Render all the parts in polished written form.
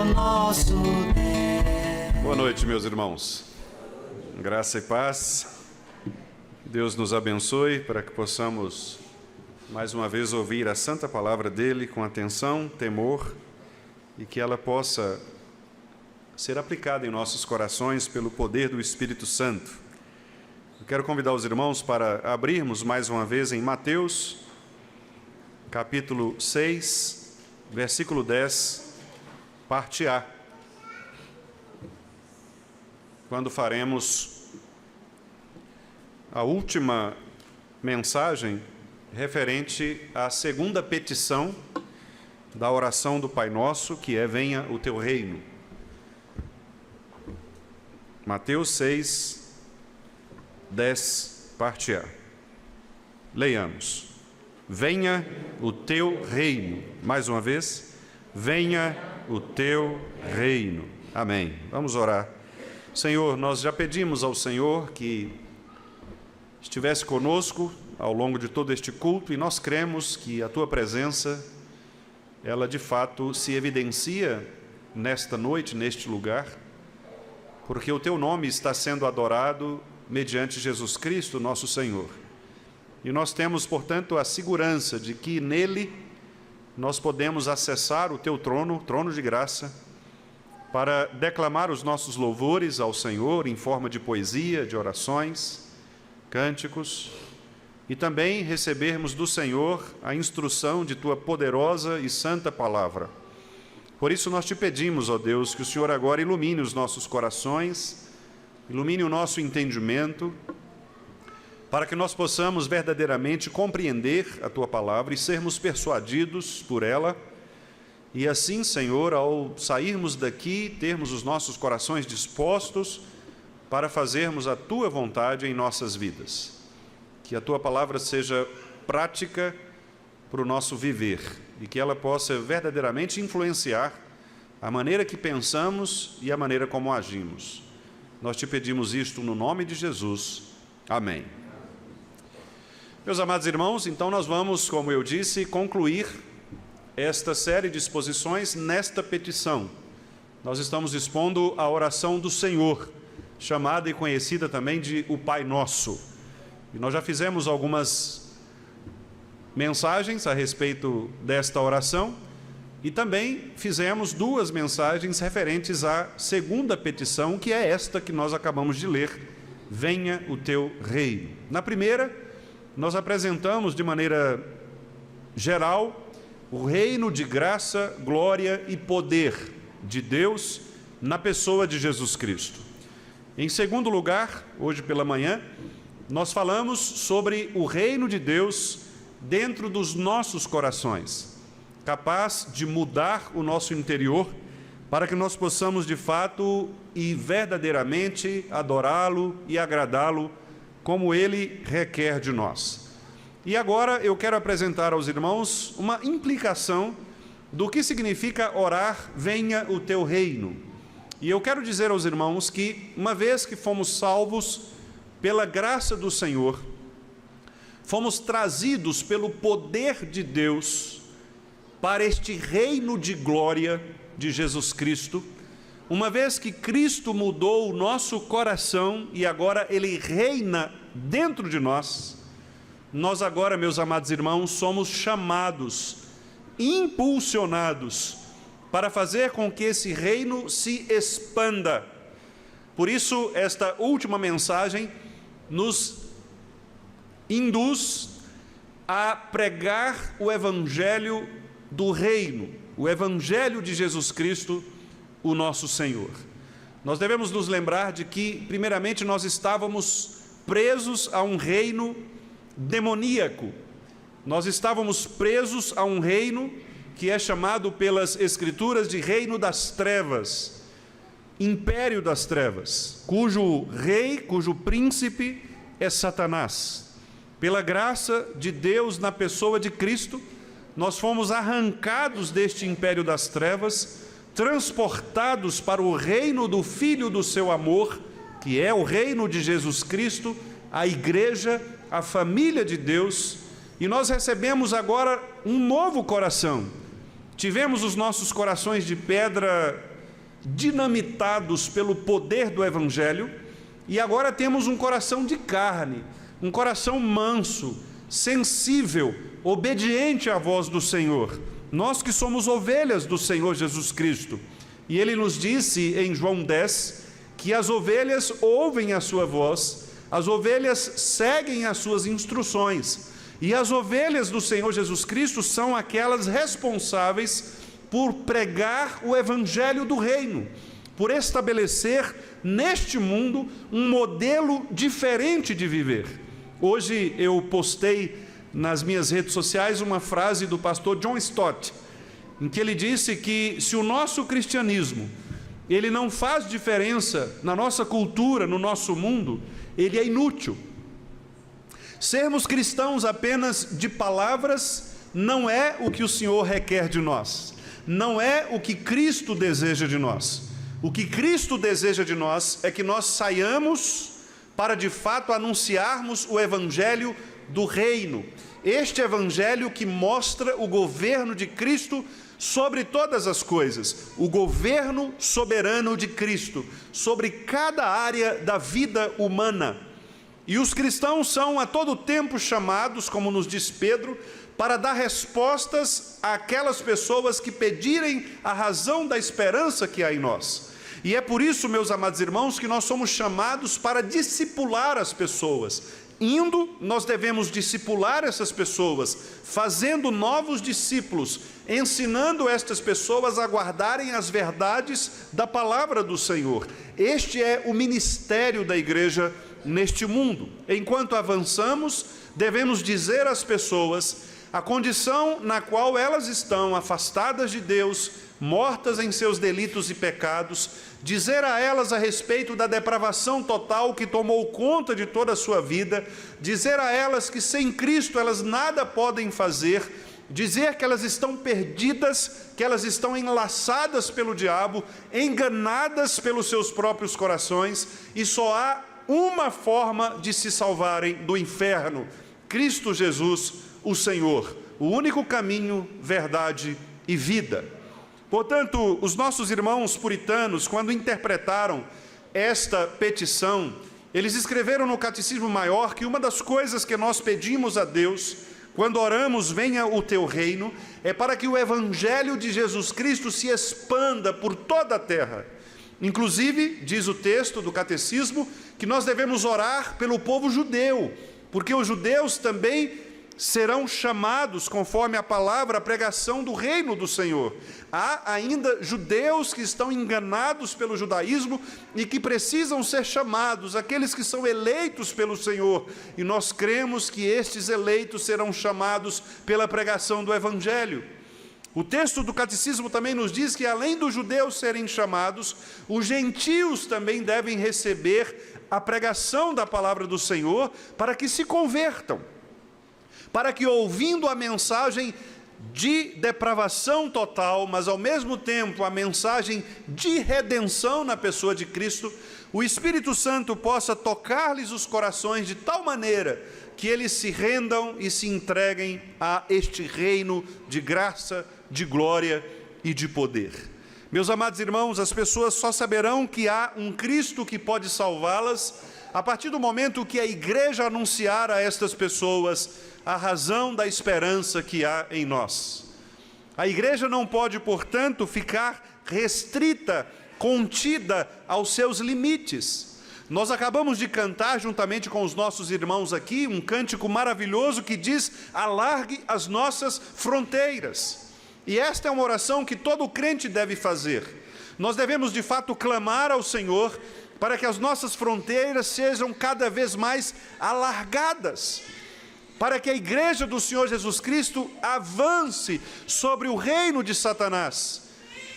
o nosso Deus. Boa noite, meus irmãos. Graça e paz. Deus nos abençoe para que possamos mais uma vez ouvir a santa palavra dele com atenção, temor, e que ela possa ser aplicada em nossos corações pelo poder do Espírito Santo. Eu quero convidar os irmãos para abrirmos mais uma vez em Mateus, capítulo 6, versículo 10, parte A. Quando faremos a última mensagem referente à segunda petição da oração do Pai Nosso, que é: venha o teu reino. Mateus 6, 10, parte A. Leiamos. Venha o teu reino. Mais uma vez. Venha o teu reino. Amém. Vamos orar. Senhor, nós já pedimos ao Senhor que estivesse conosco ao longo de todo este culto, e nós cremos que a tua presença, ela de fato se evidencia nesta noite, neste lugar, porque o teu nome está sendo adorado mediante Jesus Cristo, nosso Senhor. E nós temos, portanto, a segurança de que nele nós podemos acessar o teu trono, o trono de graça, para declamar os nossos louvores ao Senhor em forma de poesia, de orações, cânticos, e também recebermos do Senhor a instrução de tua poderosa e santa palavra. Por isso nós te pedimos, ó Deus, que o Senhor agora ilumine os nossos corações, ilumine o nosso entendimento, para que nós possamos verdadeiramente compreender a tua palavra e sermos persuadidos por ela, e assim, Senhor, ao sairmos daqui, termos os nossos corações dispostos para fazermos a tua vontade em nossas vidas. Que a tua palavra seja prática para o nosso viver e que ela possa verdadeiramente influenciar a maneira que pensamos e a maneira como agimos. Nós te pedimos isto no nome de Jesus. Amém. Meus amados irmãos, então nós vamos, como eu disse, concluir esta série de exposições nesta petição. Nós estamos expondo a oração do Senhor, chamada e conhecida também de o Pai Nosso. E nós já fizemos algumas mensagens a respeito desta oração e também fizemos duas mensagens referentes à segunda petição, que é esta que nós acabamos de ler: venha o teu reino. Na primeira, nós apresentamos de maneira geral o reino de graça, glória e poder de Deus na pessoa de Jesus Cristo. Em segundo lugar, hoje pela manhã, nós falamos sobre o reino de Deus dentro dos nossos corações, capaz de mudar o nosso interior para que nós possamos de fato e verdadeiramente adorá-lo e agradá-lo como ele requer de nós. E agora eu quero apresentar aos irmãos uma implicação do que significa orar, venha o teu reino. E eu quero dizer aos irmãos que, uma vez que fomos salvos pela graça do Senhor, fomos trazidos pelo poder de Deus para este reino de glória de Jesus Cristo, uma vez que Cristo mudou o nosso coração e agora Ele reina dentro de nós, nós agora, meus amados irmãos, somos chamados, impulsionados, para fazer com que esse reino se expanda. Por isso, esta última mensagem nos induz a pregar o Evangelho do reino, o Evangelho de Jesus Cristo, o nosso Senhor. Nós devemos nos lembrar de que, primeiramente, nós estávamos presos a um reino demoníaco. Nós estávamos presos a um reino que é chamado pelas Escrituras de reino das trevas, império das trevas, cujo rei, cujo príncipe é Satanás. Pela graça de Deus na pessoa de Cristo, nós fomos arrancados deste império das trevas, transportados para o reino do Filho do seu amor, que é o reino de Jesus Cristo, a igreja, a família de Deus, e nós recebemos agora um novo coração. Tivemos os nossos corações de pedra dinamitados pelo poder do Evangelho, e agora temos um coração de carne, um coração manso, sensível, obediente à voz do Senhor. Nós que somos ovelhas do Senhor Jesus Cristo. E Ele nos disse em João 10, que as ovelhas ouvem a sua voz, as ovelhas seguem as suas instruções. E as ovelhas do Senhor Jesus Cristo são aquelas responsáveis por pregar o Evangelho do Reino, por estabelecer neste mundo um modelo diferente de viver. Hoje eu postei nas minhas redes sociais uma frase do pastor John Stott, em que ele disse que se o nosso cristianismo, ele não faz diferença na nossa cultura, no nosso mundo, ele é inútil. Sermos cristãos apenas de palavras não é o que o Senhor requer de nós, não é o que Cristo deseja de nós. O que Cristo deseja de nós é que nós saiamos para de fato anunciarmos o Evangelho do Reino, este Evangelho que mostra o governo de Cristo sobre todas as coisas, o governo soberano de Cristo sobre cada área da vida humana. E os cristãos são a todo tempo chamados, como nos diz Pedro, para dar respostas àquelas pessoas que pedirem a razão da esperança que há em nós. E é por isso, meus amados irmãos, que nós somos chamados para discipular as pessoas. Indo, nós devemos discipular essas pessoas, fazendo novos discípulos, ensinando estas pessoas a guardarem as verdades da palavra do Senhor. Este é o ministério da igreja neste mundo. Enquanto avançamos, devemos dizer às pessoas a condição na qual elas estão afastadas de Deus, mortas em seus delitos e pecados, dizer a elas a respeito da depravação total que tomou conta de toda a sua vida, dizer a elas que sem Cristo elas nada podem fazer, dizer que elas estão perdidas, que elas estão enlaçadas pelo diabo, enganadas pelos seus próprios corações, e só há uma forma de se salvarem do inferno: Cristo Jesus, o Senhor, o único caminho, verdade e vida. Portanto, os nossos irmãos puritanos, quando interpretaram esta petição, eles escreveram no Catecismo Maior que uma das coisas que nós pedimos a Deus, quando oramos, venha o teu reino, é para que o Evangelho de Jesus Cristo se expanda por toda a terra. Inclusive, diz o texto do Catecismo, que nós devemos orar pelo povo judeu, porque os judeus também serão chamados, conforme a palavra, a pregação do reino do Senhor. Há ainda judeus que estão enganados pelo judaísmo e que precisam ser chamados, aqueles que são eleitos pelo Senhor. E nós cremos que estes eleitos serão chamados pela pregação do Evangelho. O texto do Catecismo também nos diz que, além dos judeus serem chamados, os gentios também devem receber a pregação da palavra do Senhor para que se convertam, para que, ouvindo a mensagem de depravação total, mas ao mesmo tempo a mensagem de redenção na pessoa de Cristo, o Espírito Santo possa tocar-lhes os corações de tal maneira que eles se rendam e se entreguem a este reino de graça, de glória e de poder. Meus amados irmãos, as pessoas só saberão que há um Cristo que pode salvá-las a partir do momento que a igreja anunciar a estas pessoas a razão da esperança que há em nós. A igreja não pode, portanto, ficar restrita, contida aos seus limites. Nós acabamos de cantar, juntamente com os nossos irmãos aqui, um cântico maravilhoso que diz: alargue as nossas fronteiras. E esta é uma oração que todo crente deve fazer. Nós devemos, de fato, clamar ao Senhor para que as nossas fronteiras sejam cada vez mais alargadas, para que a igreja do Senhor Jesus Cristo avance sobre o reino de Satanás,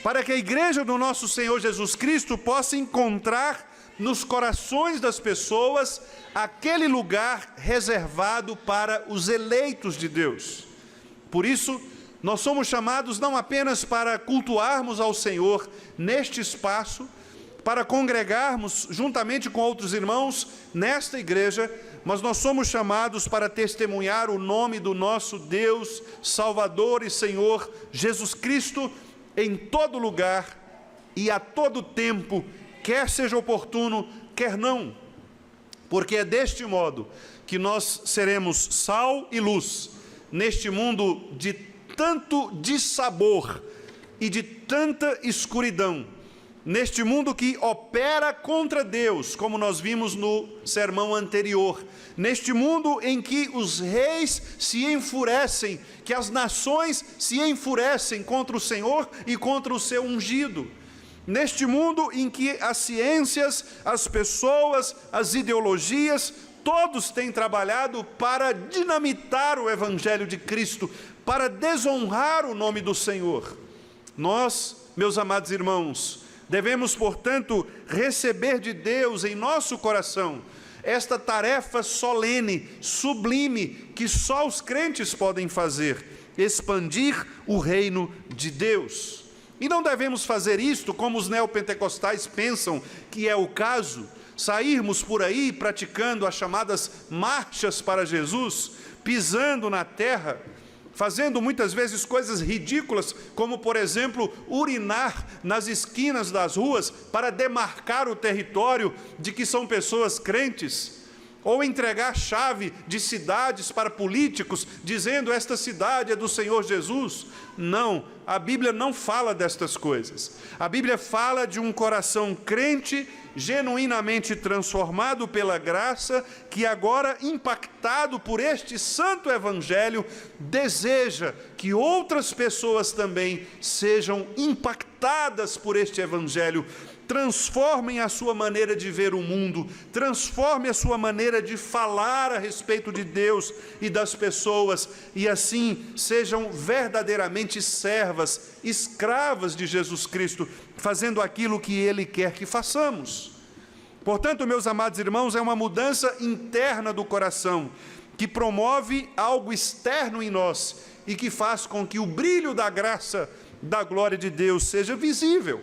para que a igreja do nosso Senhor Jesus Cristo possa encontrar nos corações das pessoas aquele lugar reservado para os eleitos de Deus. Por isso, nós somos chamados não apenas para cultuarmos ao Senhor neste espaço, para congregarmos juntamente com outros irmãos nesta igreja, mas nós somos chamados para testemunhar o nome do nosso Deus, Salvador e Senhor Jesus Cristo em todo lugar e a todo tempo, quer seja oportuno, quer não. Porque é deste modo que nós seremos sal e luz neste mundo de tanto dissabor e de tanta escuridão, neste mundo que opera contra Deus, como nós vimos no sermão anterior, neste mundo em que os reis se enfurecem, que as nações se enfurecem contra o Senhor e contra o seu ungido, neste mundo em que as ciências, as pessoas, as ideologias, todos têm trabalhado para dinamitar o Evangelho de Cristo, para desonrar o nome do Senhor. Nós, meus amados irmãos, devemos, portanto, receber de Deus em nosso coração esta tarefa solene, sublime, que só os crentes podem fazer: expandir o reino de Deus. E não devemos fazer isto como os neopentecostais pensam que é o caso, sairmos por aí praticando as chamadas marchas para Jesus, pisando na terra, fazendo muitas vezes coisas ridículas, como, por exemplo, urinar nas esquinas das ruas para demarcar o território de que são pessoas crentes, ou entregar chave de cidades para políticos, dizendo: esta cidade é do Senhor Jesus. Não, a Bíblia não fala destas coisas. A Bíblia fala de um coração crente, genuinamente transformado pela graça, que agora, impactado por este santo Evangelho, deseja que outras pessoas também sejam impactadas por este Evangelho, transformem a sua maneira de ver o mundo, transformem a sua maneira de falar a respeito de Deus e das pessoas, e assim sejam verdadeiramente servas, escravas de Jesus Cristo, fazendo aquilo que Ele quer que façamos. Portanto, meus amados irmãos, é uma mudança interna do coração, que promove algo externo em nós e que faz com que o brilho da graça, da glória de Deus seja visível.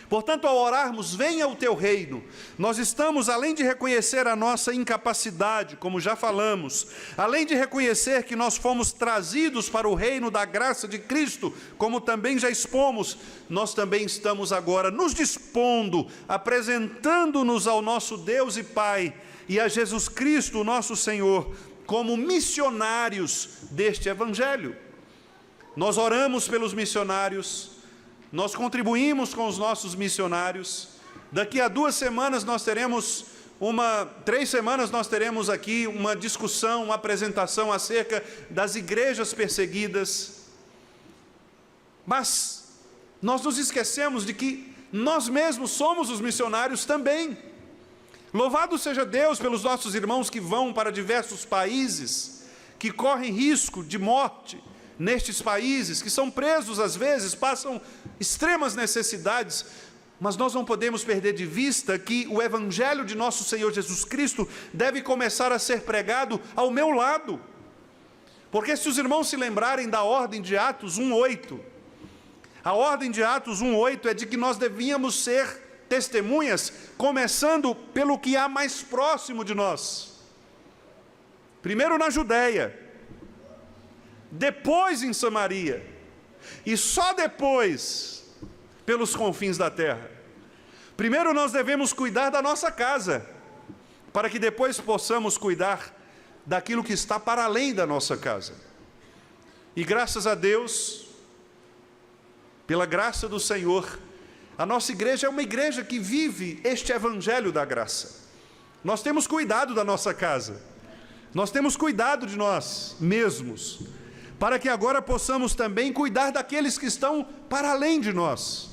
Portanto, ao orarmos: venha o teu reino, nós estamos, além de reconhecer a nossa incapacidade, como já falamos, além de reconhecer que nós fomos trazidos para o reino da graça de Cristo, como também já expomos, nós também estamos agora nos dispondo, apresentando-nos ao nosso Deus e Pai e a Jesus Cristo, nosso Senhor, como missionários deste Evangelho. Nós oramos pelos missionários, nós contribuímos com os nossos missionários. Daqui a 3 semanas nós teremos aqui uma discussão, uma apresentação acerca das igrejas perseguidas. Mas nós nos esquecemos de que nós mesmos somos os missionários também. Louvado seja Deus pelos nossos irmãos que vão para diversos países, que correm risco de morte nestes países, que são presos às vezes, passam extremas necessidades, mas nós não podemos perder de vista que o Evangelho de nosso Senhor Jesus Cristo deve começar a ser pregado ao meu lado. Porque se os irmãos se lembrarem da ordem de Atos 1:8, a ordem de Atos 1:8 é de que nós devíamos ser testemunhas, começando pelo que há mais próximo de nós. Primeiro na Judéia, depois em Samaria, e só depois pelos confins da terra. Primeiro nós devemos cuidar da nossa casa, para que depois possamos cuidar daquilo que está para além da nossa casa. E graças a Deus, pela graça do Senhor, a nossa igreja é uma igreja que vive este Evangelho da graça. Nós temos cuidado da nossa casa, nós temos cuidado de nós mesmos, para que agora possamos também cuidar daqueles que estão para além de nós.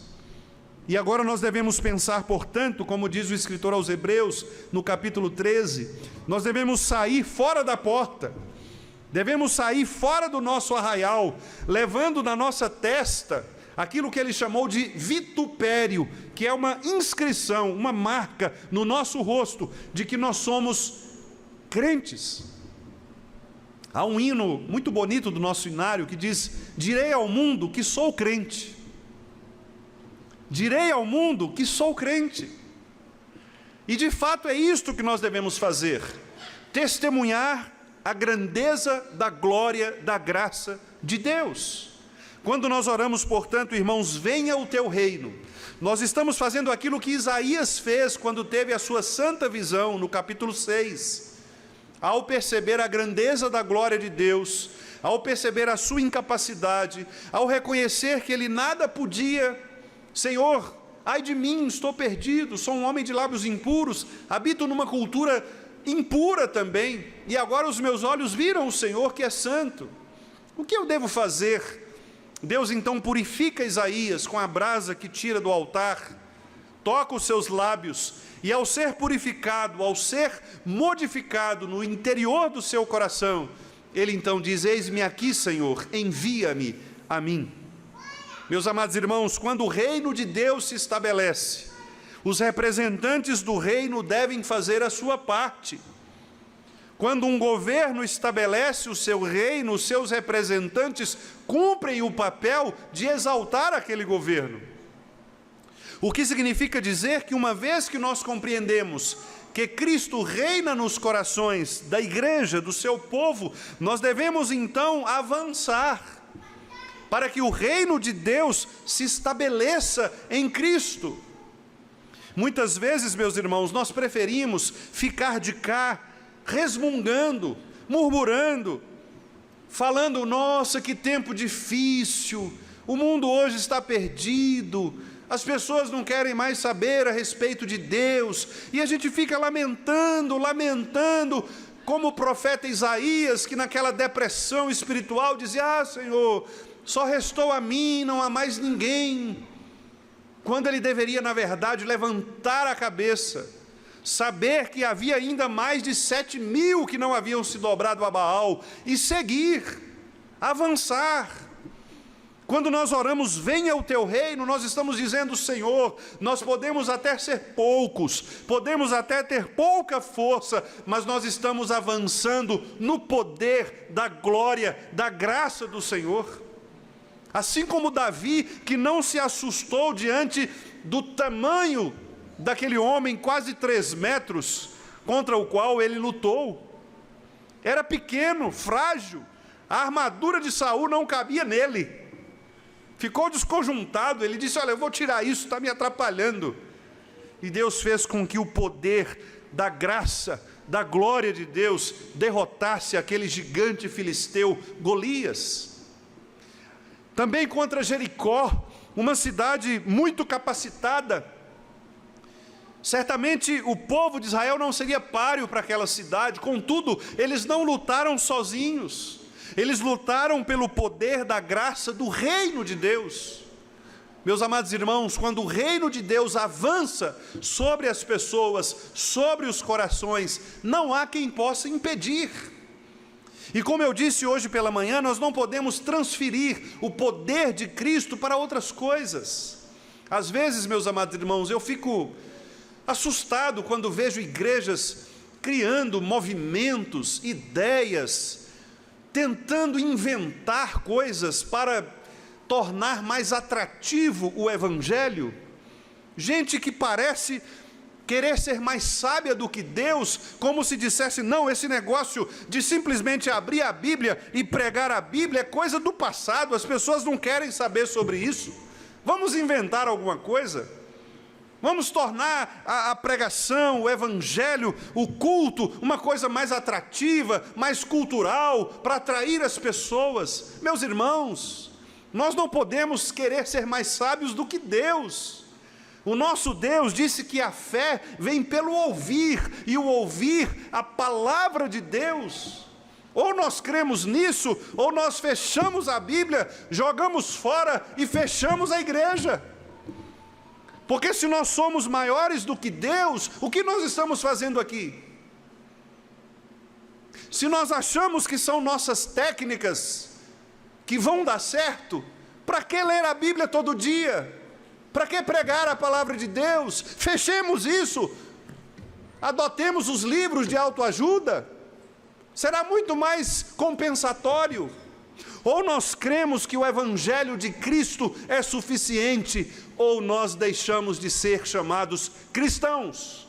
E agora nós devemos pensar, portanto, como diz o escritor aos Hebreus, no capítulo 13, nós devemos sair fora da porta, devemos sair fora do nosso arraial, levando na nossa testa aquilo que ele chamou de vitupério, que é uma inscrição, uma marca no nosso rosto, de que nós somos crentes. Há um hino muito bonito do nosso hinário que diz: direi ao mundo que sou crente. Direi ao mundo que sou crente. E de fato é isto que nós devemos fazer: testemunhar a grandeza da glória, da graça de Deus. Quando nós oramos, portanto, irmãos, venha o teu reino, Nós estamos fazendo aquilo que Isaías fez quando teve a sua santa visão, no capítulo 6. Ao perceber a grandeza da glória de Deus, ao perceber a sua incapacidade, ao reconhecer que ele nada podia, Senhor, ai de mim, estou perdido, sou um homem de lábios impuros, habito numa cultura impura também, e agora os meus olhos viram o Senhor que é santo. O que eu devo fazer? Deus então purifica Isaías com a brasa que tira do altar, toca os seus lábios, e ao ser purificado, ao ser modificado no interior do seu coração, ele então diz: eis-me aqui, Senhor, envia-me a mim. Meus amados irmãos, quando o reino de Deus se estabelece, os representantes do reino devem fazer a sua parte. Quando um governo estabelece o seu reino, os seus representantes cumprem o papel de exaltar aquele governo. O que significa dizer que, uma vez que nós compreendemos que Cristo reina nos corações da igreja, do seu povo, nós devemos então avançar para que o reino de Deus se estabeleça em Cristo. Muitas vezes, meus irmãos, nós preferimos ficar de cá, resmungando, murmurando, falando: nossa, que tempo difícil, o mundo hoje está perdido, as pessoas não querem mais saber a respeito de Deus, e a gente fica lamentando, como o profeta Isaías, que naquela depressão espiritual dizia: ah, Senhor, só restou a mim, não há mais ninguém, quando ele deveria, na verdade, levantar a cabeça, saber que havia ainda mais de 7.000 que não haviam se dobrado a Baal, e seguir, avançar. Quando nós oramos: venha o teu reino, nós estamos dizendo: Senhor, nós podemos até ser poucos, podemos até ter pouca força, mas nós estamos avançando no poder da glória, da graça do Senhor. Assim como Davi, que não se assustou diante do tamanho daquele homem, quase 3 metros, contra o qual ele lutou. Era pequeno, frágil, a armadura de Saul não cabia nele. Ficou desconjuntado, ele disse: olha, eu vou tirar isso, está me atrapalhando. E Deus fez com que o poder da graça, da glória de Deus, derrotasse aquele gigante filisteu, Golias. Também contra Jericó, uma cidade muito capacitada. Certamente o povo de Israel não seria páreo para aquela cidade, contudo, eles não lutaram sozinhos, eles lutaram pelo poder da graça do reino de Deus. Meus amados irmãos, quando o reino de Deus avança sobre as pessoas, sobre os corações, não há quem possa impedir. E como eu disse hoje pela manhã, nós não podemos transferir o poder de Cristo para outras coisas. Às vezes, meus amados irmãos, eu fico assustado quando vejo igrejas criando movimentos, ideias, tentando inventar coisas para tornar mais atrativo o Evangelho. Gente que parece querer ser mais sábia do que Deus, como se dissesse: não, esse negócio de simplesmente abrir a Bíblia e pregar a Bíblia é coisa do passado, as pessoas não querem saber sobre isso. Vamos inventar alguma coisa? Vamos tornar a pregação, o Evangelho, o culto, uma coisa mais atrativa, mais cultural, para atrair as pessoas. Meus irmãos, nós não podemos querer ser mais sábios do que Deus. O nosso Deus disse que a fé vem pelo ouvir, e o ouvir a palavra de Deus. Ou nós cremos nisso, ou nós fechamos a Bíblia, jogamos fora e fechamos a igreja. Porque se nós somos maiores do que Deus, o que nós estamos fazendo aqui? Se nós achamos que são nossas técnicas que vão dar certo, para que ler a Bíblia todo dia? Para que pregar a palavra de Deus? Fechemos isso, adotemos os livros de autoajuda, será muito mais compensatório. Ou nós cremos que o Evangelho de Cristo é suficiente, ou nós deixamos de ser chamados cristãos.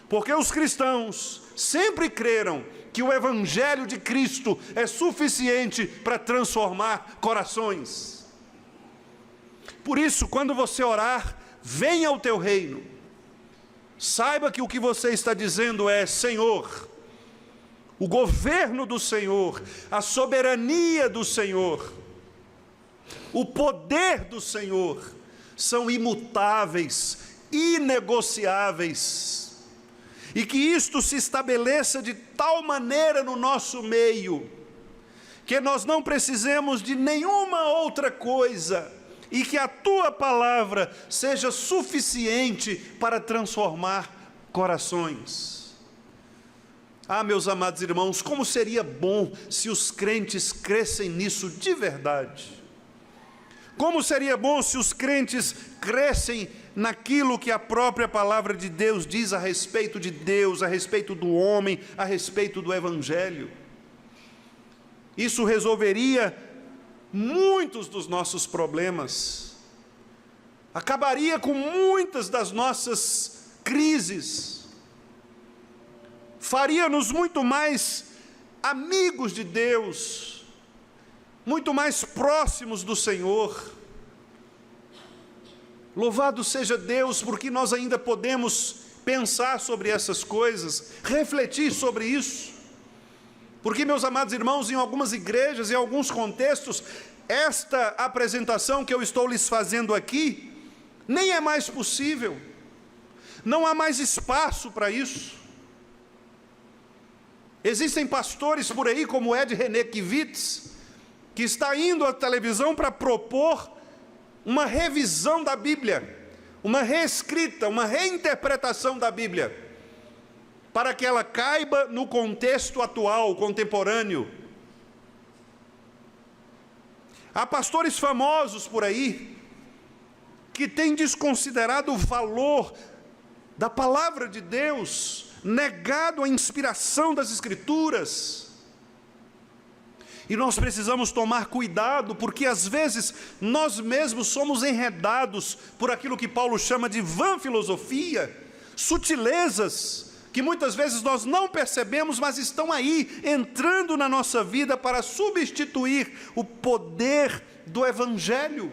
Porque os cristãos sempre creram que o Evangelho de Cristo é suficiente para transformar corações. Por isso, quando você orar, venha o teu reino. Saiba que o que você está dizendo é: Senhor, o governo do Senhor, a soberania do Senhor, o poder do Senhor são imutáveis, inegociáveis, e que isto se estabeleça de tal maneira no nosso meio, que nós não precisemos de nenhuma outra coisa, e que a tua palavra seja suficiente para transformar corações. Ah, meus amados irmãos, como seria bom se os crentes crescem nisso de verdade. Como seria bom se os crentes crescem naquilo que a própria palavra de Deus diz a respeito de Deus, a respeito do homem, a respeito do Evangelho. Isso resolveria muitos dos nossos problemas, acabaria com muitas das nossas crises, faria-nos muito mais amigos de Deus, muito mais próximos do Senhor. Louvado seja Deus, porque nós ainda podemos pensar sobre essas coisas, refletir sobre isso. Porque, meus amados irmãos, em algumas igrejas, em alguns contextos, esta apresentação que eu estou lhes fazendo aqui, nem é mais possível. Não há mais espaço para isso. Existem pastores por aí, como Ed René Kivitz, que está indo à televisão para propor uma revisão da Bíblia, uma reescrita, uma reinterpretação da Bíblia, para que ela caiba no contexto atual, contemporâneo. Há pastores famosos por aí, que têm desconsiderado o valor da palavra de Deus, negado a inspiração das Escrituras. E nós precisamos tomar cuidado, porque às vezes nós mesmos somos enredados por aquilo que Paulo chama de vã filosofia, sutilezas, que muitas vezes nós não percebemos, mas estão aí, entrando na nossa vida para substituir o poder do Evangelho.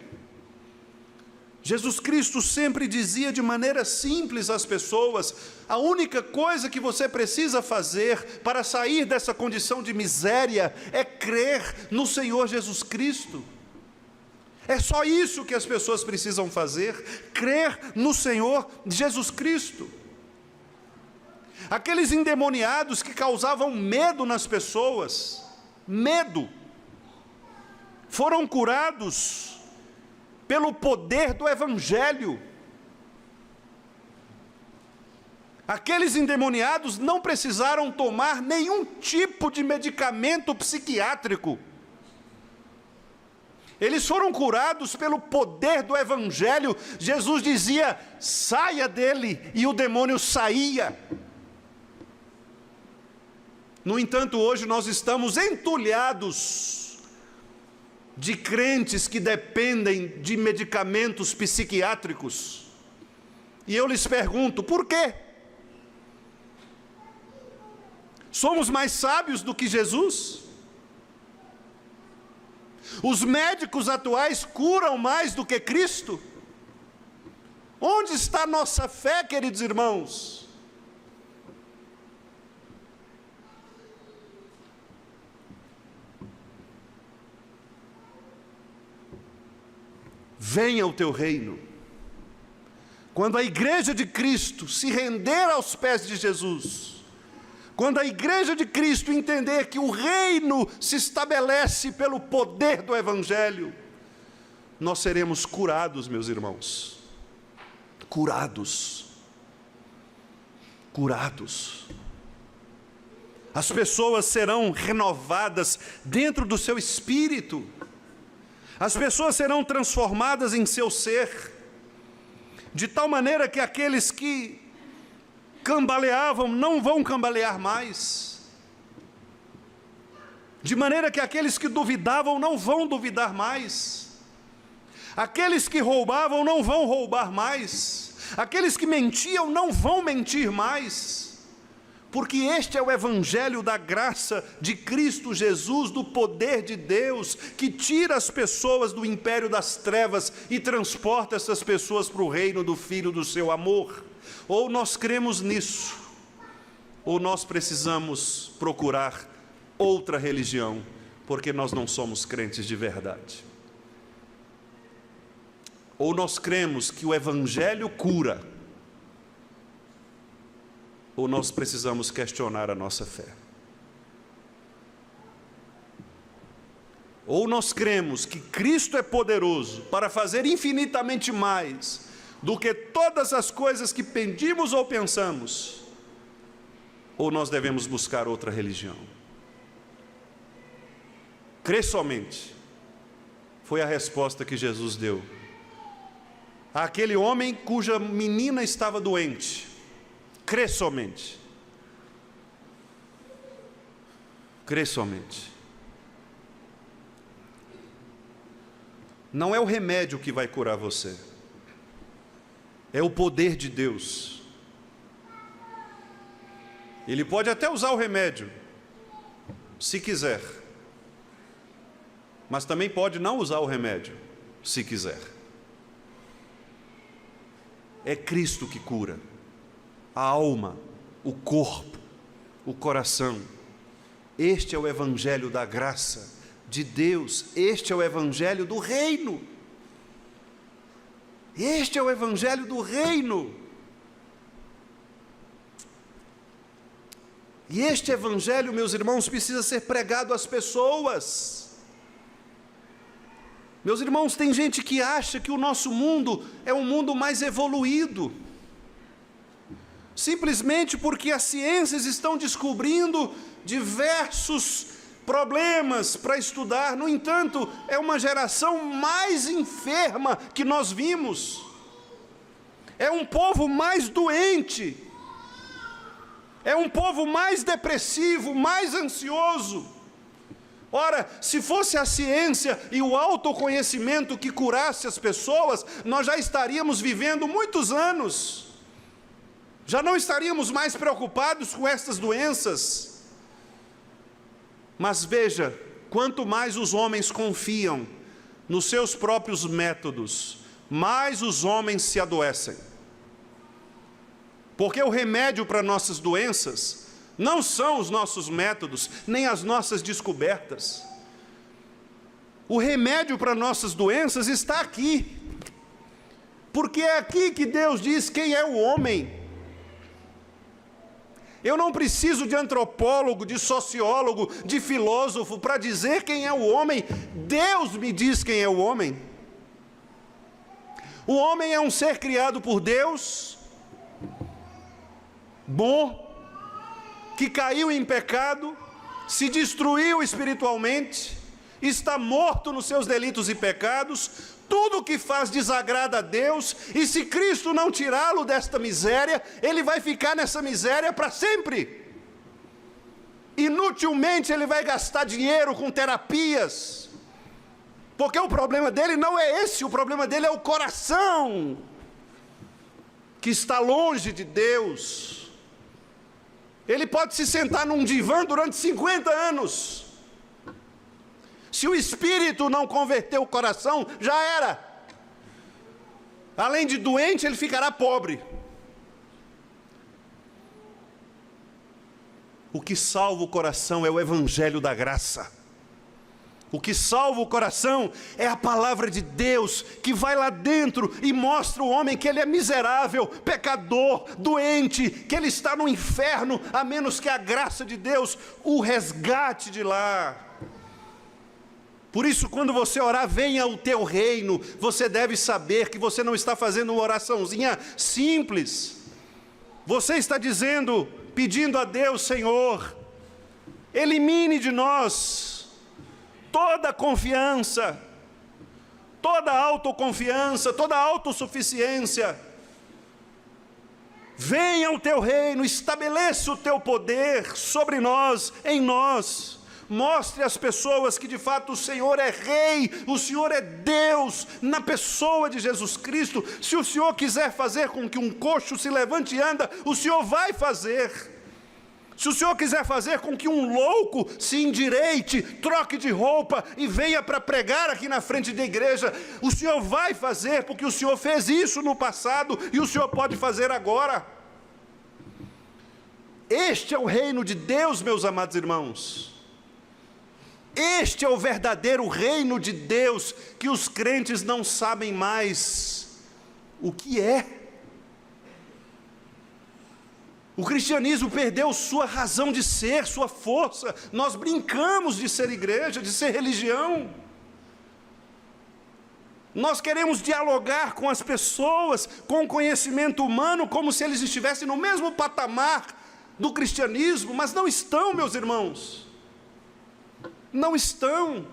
Jesus Cristo sempre dizia de maneira simples às pessoas: a única coisa que você precisa fazer para sair dessa condição de miséria é crer no Senhor Jesus Cristo. É só isso que as pessoas precisam fazer, crer no Senhor Jesus Cristo. Aqueles endemoniados que causavam medo nas pessoas, medo, foram curados pelo poder do Evangelho. Aqueles endemoniados não precisaram tomar nenhum tipo de medicamento psiquiátrico. Eles foram curados pelo poder do Evangelho. Jesus dizia: saia dele, e o demônio saía. No entanto, hoje nós estamos entulhados de crentes que dependem de medicamentos psiquiátricos. E eu lhes pergunto, por quê? Somos mais sábios do que Jesus? Os médicos atuais curam mais do que Cristo? Onde está a nossa fé, queridos irmãos? Venha o teu reino. Quando a igreja de Cristo se render aos pés de Jesus, quando a igreja de Cristo entender que o reino se estabelece pelo poder do Evangelho, nós seremos curados, meus irmãos. Curados. Curados. As pessoas serão renovadas dentro do seu espírito. As pessoas serão transformadas em seu ser, de tal maneira que aqueles que cambaleavam não vão cambalear mais, de maneira que aqueles que duvidavam não vão duvidar mais, aqueles que roubavam não vão roubar mais, aqueles que mentiam não vão mentir mais, porque este é o evangelho da graça de Cristo Jesus, do poder de Deus, que tira as pessoas do império das trevas e transporta essas pessoas para o reino do Filho do seu amor. Ou nós cremos nisso, ou nós precisamos procurar outra religião, porque nós não somos crentes de verdade. Ou nós cremos que o evangelho cura, ou nós precisamos questionar a nossa fé. Ou nós cremos que Cristo é poderoso para fazer infinitamente mais do que todas as coisas que pedimos ou pensamos, ou nós devemos buscar outra religião. Crê somente, foi a resposta que Jesus deu àquele homem cuja menina estava doente. Crê somente. Crê somente. Não é o remédio que vai curar você, é o poder de Deus. Ele pode até usar o remédio, se quiser, mas também pode não usar o remédio, se quiser. É Cristo que cura a alma, o corpo, o coração. Este é o evangelho da graça de Deus, este é o evangelho do reino. Este é o evangelho do reino. E este evangelho, meus irmãos, precisa ser pregado às pessoas. Meus irmãos, tem gente que acha que o nosso mundo é um mundo mais evoluído, simplesmente porque as ciências estão descobrindo diversos problemas para estudar. No entanto, é uma geração mais enferma que nós vimos, é um povo mais doente, é um povo mais depressivo, mais ansioso. Ora, se fosse a ciência e o autoconhecimento que curasse as pessoas, nós já estaríamos vivendo muitos anos, já não estaríamos mais preocupados com estas doenças. Mas veja, quanto mais os homens confiam nos seus próprios métodos, mais os homens se adoecem. Porque o remédio para nossas doenças não são os nossos métodos, nem as nossas descobertas. O remédio para nossas doenças está aqui, porque é aqui que Deus diz quem é o homem. Eu não preciso de antropólogo, de sociólogo, de filósofo para dizer quem é o homem. Deus me diz quem é o homem. O homem é um ser criado por Deus, bom, que caiu em pecado, se destruiu espiritualmente, está morto nos seus delitos e pecados, tudo o que faz desagrada a Deus, e se Cristo não tirá-lo desta miséria, ele vai ficar nessa miséria para sempre. Inutilmente ele vai gastar dinheiro com terapias, porque o problema dele não é esse, o problema dele é o coração, que está longe de Deus. Ele pode se sentar num divã durante 50 anos. Se o espírito não converter o coração, já era. Além de doente, ele ficará pobre. O que salva o coração é o evangelho da graça. O que salva o coração é a palavra de Deus, que vai lá dentro e mostra o homem que ele é miserável, pecador, doente, que ele está no inferno, a menos que a graça de Deus o resgate de lá. Por isso, quando você orar, venha o teu reino, você deve saber que você não está fazendo uma oraçãozinha simples. Você está dizendo, pedindo a Deus: Senhor, elimine de nós toda confiança, toda autoconfiança, toda autossuficiência. Venha o teu reino, estabeleça o teu poder sobre nós, em nós. Mostre às pessoas que de fato o Senhor é Rei, o Senhor é Deus, na pessoa de Jesus Cristo. Se o Senhor quiser fazer com que um coxo se levante e anda, o Senhor vai fazer. Se o Senhor quiser fazer com que um louco se endireite, troque de roupa e venha para pregar aqui na frente da igreja, o Senhor vai fazer, porque o Senhor fez isso no passado e o Senhor pode fazer agora. Este é o reino de Deus, meus amados irmãos. Este é o verdadeiro reino de Deus, que os crentes não sabem mais o que é. O cristianismo perdeu sua razão de ser, sua força. Nós brincamos de ser igreja, de ser religião. Nós queremos dialogar com as pessoas, com o conhecimento humano, como se eles estivessem no mesmo patamar do cristianismo, mas não estão, meus irmãos. Não estão.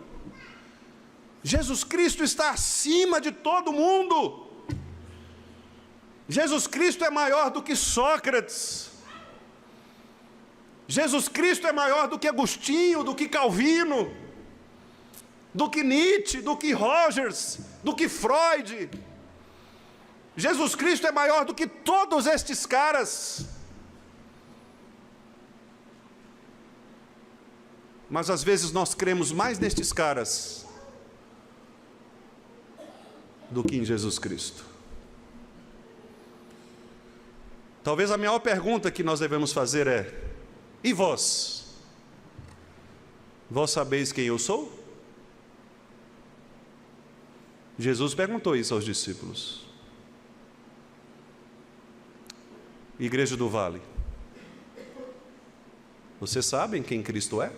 Jesus Cristo está acima de todo mundo. Jesus Cristo é maior do que Sócrates. Jesus Cristo é maior do que Agostinho, do que Calvino, do que Nietzsche, do que Rogers, do que Freud. Jesus Cristo é maior do que todos estes caras. Mas às vezes nós cremos mais nestes caras do que em Jesus Cristo. Talvez a maior pergunta que nós devemos fazer é: e vós? Vós sabeis quem eu sou? Jesus perguntou isso aos discípulos. Igreja do Vale, vocês sabem quem Cristo é?